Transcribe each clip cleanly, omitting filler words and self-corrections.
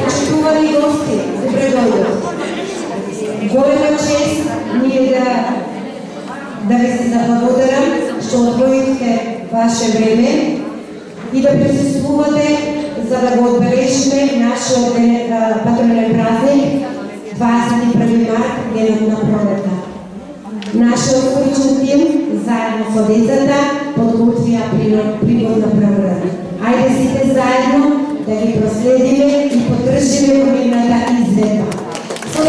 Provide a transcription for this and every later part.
Почитувани гости, добре дојдов. Голема чест ни е да ви се заблагодарам што одвоивте ваше време и да присуствувате за да го одбележиме нашиот патронен празник 21 март, денот на пролета. Нашиот уличен тим, заедно со децата, подготвија пригодна програма. Ајде сите заедно да ги проследиме и поддржиме во нивната изведба. Со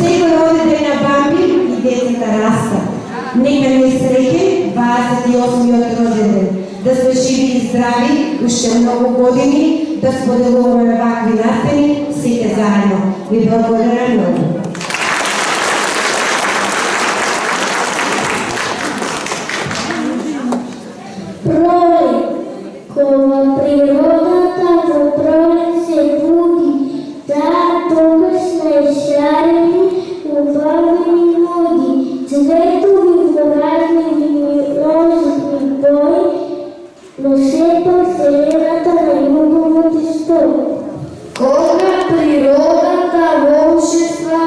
секој родител на Бамби и децата растат. Нека ни среќен 28-миот роđendan. Да сме живи и здрави уште многу години, да споделуваме вакви настани сите заедно. Ви благодарам многу. Пролет, кога природата во пролет се буди, таа тогаш најшарени убавени води, цветови во разни розовни бои, но сепак вселената на љубовот стои. Кога природата волшебства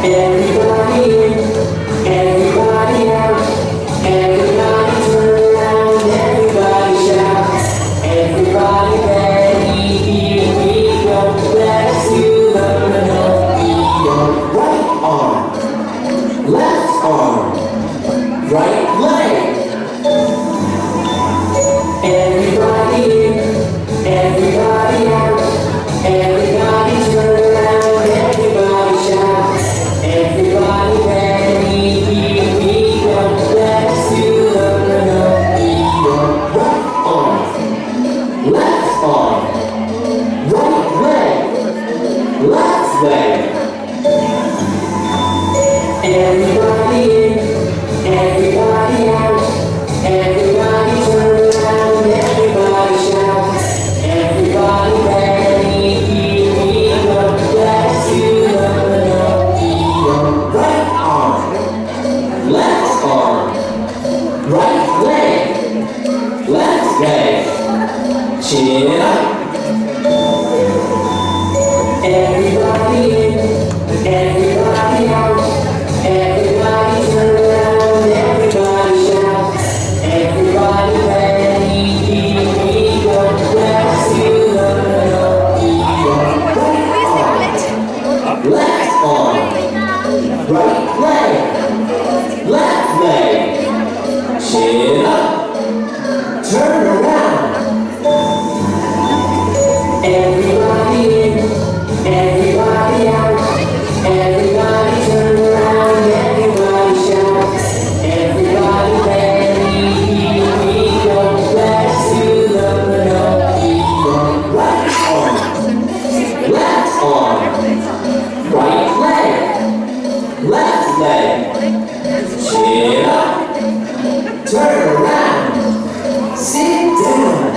Everybody in, everybody out, everybody turn around, everybody shout, everybody ready, here we go, let's do the Pinocchio. Right arm, left arm, right leg. Everybody in, everybody out, everybody turn around, everybody shout, everybody ready, here we go, let's do the Pinocchio. Right arm, left arm, right leg, left leg. Everybody in, everybody out, everybody turn around, everybody shout, everybody ready, here we go, let's do the Pinocchio. Right arm, left arm, right leg, left leg, chin up. Everybody in, everybody out, everybody turn around, everybody shout, everybody ready, here we go, let's do the Pinocchio. Right arm, left arm, right leg, left leg, chin up, turn around. Everybody in, everybody out, everybody turn around, everybody shout, everybody ready, here we go, let's do the Pinocchio. Right arm, left arm, right leg, left leg, chin up, turn around, sit down.